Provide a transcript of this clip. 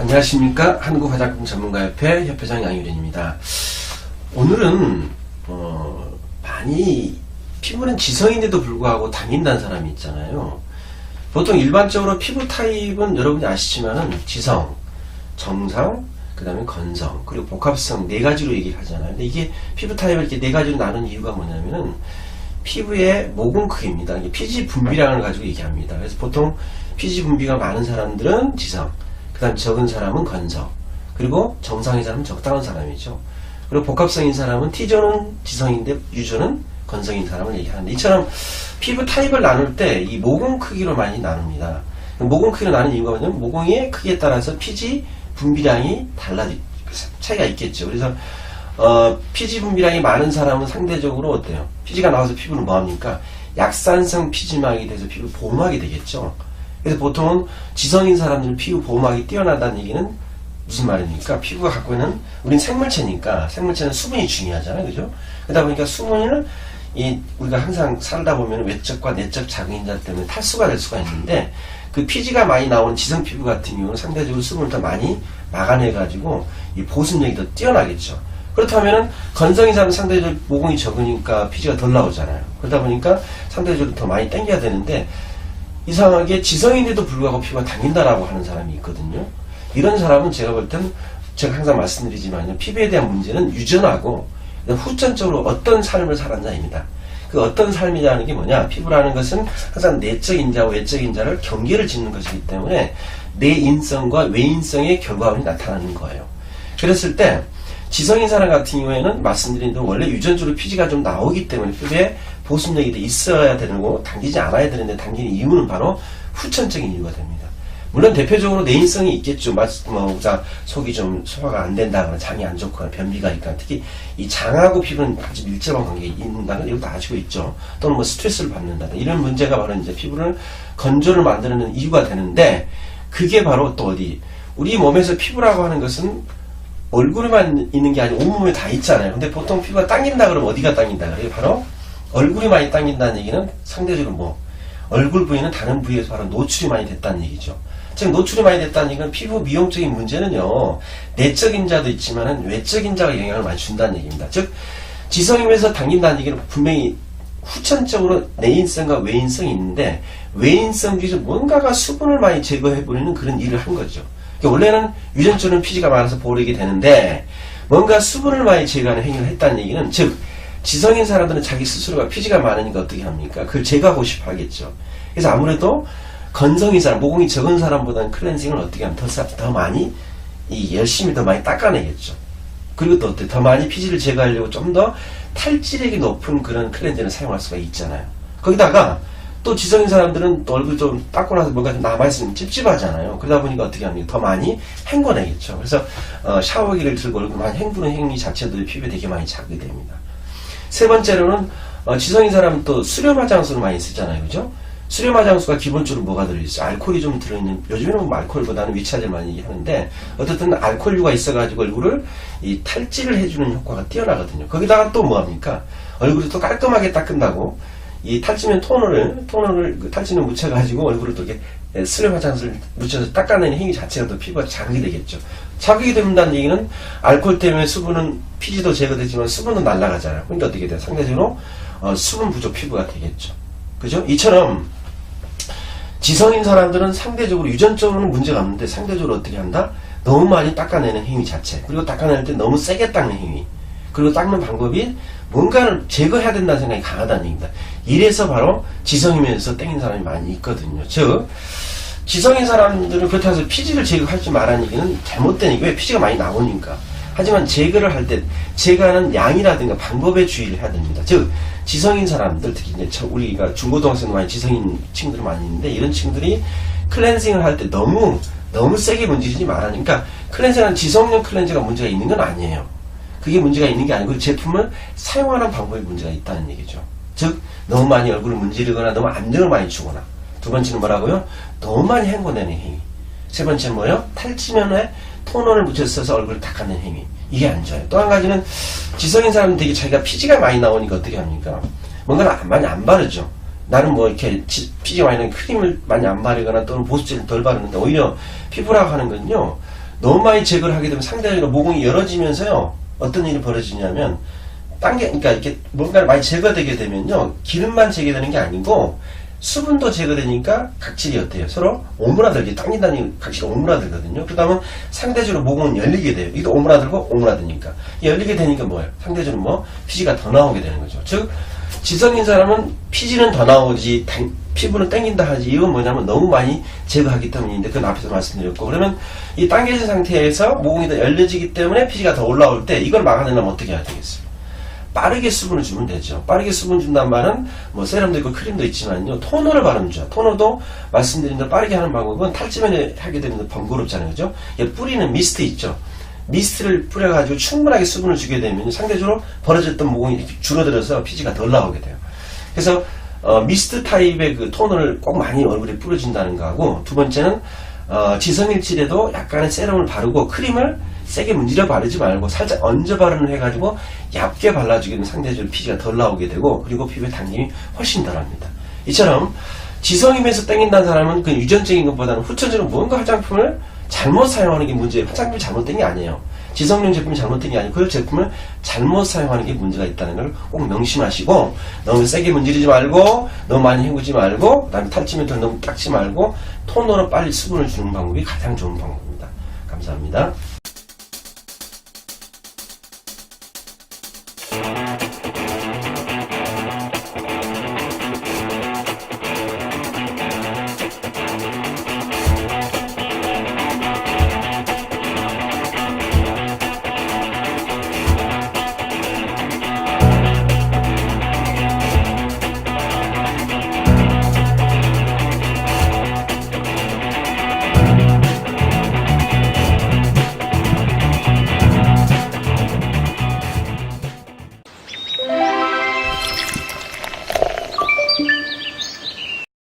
안녕하십니까. 한국화장품 전문가협회 협회장 양유린입니다. 오늘은 많이 피부는 지성인데도 불구하고 당긴다는 사람이 있잖아요. 보통 일반적으로 피부 타입은 여러분이 아시지만은 지성, 정상, 그 다음에 건성, 그리고 복합성 네 가지로 얘기를 하잖아요. 근데 이게 피부 타입을 이렇게 네 가지로 나눈 이유가 뭐냐면은 피부의 모공 크기입니다. 이게 피지 분비량을 가지고 얘기합니다. 그래서 보통 피지 분비가 많은 사람들은 지성, 그 다음 적은 사람은 건성, 그리고 정상인 사람은 적당한 사람이죠. 그리고 복합성인 사람은 T존은 지성인데 U존은 건성인 사람을 얘기하는데, 이처럼 피부 타입을 나눌 때 이 모공 크기로 많이 나눕니다. 모공 크기로 나눈 이유가 뭐냐면 모공의 크기에 따라서 피지 분비량이 차이가 있겠죠. 그래서 피지 분비량이 많은 사람은 상대적으로 어때요? 피지가 나와서 피부는 뭐합니까? 약산성 피지막이 돼서 피부 보호막이 되겠죠. 그래서 보통은 지성인 사람들은 피부 보호막이 뛰어나다는 얘기는 무슨 말입니까? 피부가 갖고 있는, 우린 생물체니까, 생물체는 수분이 중요하잖아요. 그죠? 그러다 보니까 수분은 우리가 항상 살다 보면 외적과 내적 작용인자 때문에 탈수가 될 수가 있는데, 그 피지가 많이 나오는 지성 피부 같은 경우는 상대적으로 수분을 더 많이 막아내가지고 이 보습력이 더 뛰어나겠죠. 그렇다면은 건성인 사람은 상대적으로 모공이 적으니까 피지가 덜 나오잖아요. 그러다 보니까 상대적으로 더 많이 당겨야 되는데, 이상하게 지성인데도 불구하고 피부가 당긴다라고 하는 사람이 있거든요. 이런 사람은 제가 볼 땐, 제가 항상 말씀드리지만 피부에 대한 문제는 유전하고 후천적으로 어떤 삶을 살았냐입니다. 그 어떤 삶이라는 게 뭐냐, 피부라는 것은 항상 내적 인자와 외적 인자를 경계를 짓는 것이기 때문에 내인성과 외인성의 결과물이 나타나는 거예요. 그랬을 때 지성인 사람 같은 경우에는 말씀드린 대로 원래 유전적으로 피지가 좀 나오기 때문에 피부에 보습력이 있어야 되고 당기지 않아야 되는데 당기는 이유는 바로 후천적인 이유가 됩니다. 물론 대표적으로 내인성이 있겠죠. 속이 좀 소화가 안 된다거나 장이 안 좋거나 변비가 있거나, 특히 이 장하고 피부는 아주 밀접한 관계가 있는다는 걸 이것도 아시고 있죠. 또는 스트레스를 받는다든 이런 문제가 바로 이제 피부를 건조를 만드는 이유가 되는데, 그게 바로 또 우리 몸에서 피부라고 하는 것은 얼굴에만 있는 게 아니고 온몸에 다 있잖아요. 근데 보통 피부가 당긴다 그러면 어디가 당긴다 그래요? 바로 얼굴이 많이 당긴다는 얘기는 상대적으로 얼굴 부위는 다른 부위에서 바로 노출이 많이 됐다는 얘기죠. 즉 노출이 많이 됐다는 얘기는 피부 미용적인 문제는요, 내적인 자도 있지만은 외적인 자가 영향을 많이 준다는 얘기입니다. 즉 지성임에서 당긴다는 얘기는 분명히 후천적으로 내인성과 외인성이 있는데, 외인성 중에서 뭔가가 수분을 많이 제거해버리는 그런 일을 한 거죠. 원래는 유전적으로는 피지가 많아서 보르게 되는데 뭔가 수분을 많이 제거하는 행위를 했다는 얘기는, 즉 지성인 사람들은 자기 스스로가 피지가 많으니까 어떻게 합니까? 그걸 제거하고 싶어 하겠죠. 그래서 아무래도 건성인 사람, 모공이 적은 사람보다는 클렌징을 어떻게 하면 더 많이 열심히 더 많이 닦아내겠죠. 그리고 또 더 많이 피지를 제거하려고 좀 더 탈지력이 높은 그런 클렌징을 사용할 수가 있잖아요. 거기다가 또 지성인 사람들은 또 얼굴 좀 닦고 나서 뭔가 좀 남아있으면 찝찝하잖아요. 그러다 보니까 어떻게 합니까? 더 많이 헹궈내겠죠. 그래서 샤워기를 들고 얼굴 많이 헹구는 행위 자체도 피부에 되게 많이 자극이 됩니다. 세 번째로는 지성인 사람은 또 수렴 화장수를 많이 쓰잖아요. 그죠? 수렴 화장수가 기본적으로 뭐가 들어있어요? 알코올이 좀 들어있는, 요즘에는 알코올보다는 위차제를 많이 얘기하는데, 어쨌든 알코올류가 있어가지고 얼굴을 탈지를 해주는 효과가 뛰어나거든요. 거기다가 또 뭐합니까? 얼굴을 또 깔끔하게 닦는다고 탈지면 토너를 탈지는 묻혀가지고 얼굴을 또 이렇게 수렴 화장수를 묻혀서 닦아내는 행위 자체가 또 피부가 자극이 되겠죠. 자극이 된다는 얘기는 알코올 때문에 수분은, 피지도 제거되지만 수분은 날아가잖아요. 그러니까 어떻게 돼요? 상대적으로 수분 부족 피부가 되겠죠. 그죠? 이처럼 지성인 사람들은 상대적으로 유전적으로는 문제가 없는데 상대적으로 어떻게 한다? 너무 많이 닦아내는 행위 자체, 그리고 닦아낼 때 너무 세게 닦는 행위, 그리고 닦는 방법이 뭔가를 제거해야 된다는 생각이 강하다는 얘기입니다. 이래서 바로 지성이면서 땡긴 사람이 많이 있거든요. 즉 지성인 사람들은 그렇다고 해서 피지를 제거하지 말라는 얘기는 잘못된 얘기. 왜? 피지가 많이 나오니까. 하지만 제거를 할 때 제거하는 양이라든가 방법에 주의를 해야 됩니다. 즉 지성인 사람들, 특히 이제 우리가 중고등학생도 많이 지성인 친구들 많이 있는데, 이런 친구들이 클렌징을 할 때 너무 세게 문지르지 말라니까. 그러니까 클렌징은 지성용 클렌저가 문제가 있는 건 아니에요. 그게 문제가 있는 게 아니고 제품을 사용하는 방법에 문제가 있다는 얘기죠. 즉 너무 많이 얼굴을 문지르거나 너무 안정을 많이 주거나. 두 번째는 뭐라고요? 너무 많이 헹궈내는 행위. 세 번째는 뭐예요? 탈지면에 토너를 묻혀서 얼굴을 닦아내는 행위. 이게 안 좋아요. 또 한 가지는 지성인 사람은 되게 자기가 피지가 많이 나오니까 어떻게 합니까? 뭔가를 많이 안 바르죠. 나는 이렇게 피지가 많이 나는 크림을 많이 안 바르거나 또는 보습제를 덜 바르는데, 오히려 피부라고 하는 건요, 너무 많이 제거를 하게 되면 상대적으로 모공이 열어지면서요, 어떤 일이 벌어지냐면, 그러니까 이렇게 뭔가를 많이 제거되게 되면요, 기름만 제거되는 게 아니고, 수분도 제거되니까 각질이 어때요? 서로 오므라들기, 당긴다니 각질이 오므라들거든요. 그러다 보면 상대적으로 모공은 열리게 돼요. 이도 오므라들고 오므라드니까. 열리게 되니까 뭐예요? 상대적으로 뭐, 피지가 더 나오게 되는 거죠. 즉, 지성인 사람은 피지는 더 나오지, 피부는 땡긴다 하지. 이건 뭐냐면 너무 많이 제거하기 때문인데, 그건 앞에서 말씀드렸고. 그러면 이 당겨진 상태에서 모공이 더 열려지기 때문에 피지가 더 올라올 때, 이걸 막아내려면 어떻게 해야 되겠어요? 빠르게 수분을 주면 되죠. 빠르게 수분 준단 말은 뭐 세럼도 있고 크림도 있지만요. 토너를 바르면 좋아요. 토너도 말씀드린 대로 빠르게 하는 방법은 탈지면에 하게 되면 번거롭잖아요. 그죠? 뿌리는 미스트 있죠. 미스트를 뿌려가지고 충분하게 수분을 주게 되면 상대적으로 벌어졌던 모공이 이렇게 줄어들어서 피지가 덜 나오게 돼요. 그래서 미스트 타입의 그 토너를 꼭 많이 얼굴에 뿌려준다는 거하고, 두 번째는 지성일질에도 약간의 세럼을 바르고 크림을 세게 문지르 바르지 말고 살짝 얹어 바르는 해가지고 얇게 발라주게 되면 상대적으로 피지가 덜 나오게 되고, 그리고 피부의 당김이 훨씬 덜합니다. 이처럼 지성임에서 땡긴다는 사람은 그 유전적인 것보다는 후천적으로 뭔가 화장품을 잘못 사용하는 게 문제예요. 화장품이 잘못된 게 아니에요. 지성용 제품이 잘못된 게 아니고 그 제품을 잘못 사용하는 게 문제가 있다는 걸 꼭 명심하시고, 너무 세게 문지르지 말고 너무 많이 헹구지 말고, 그 다음에 탈지면토를 너무 닦지 말고 토너로 빨리 수분을 주는 방법이 가장 좋은 방법입니다. 감사합니다.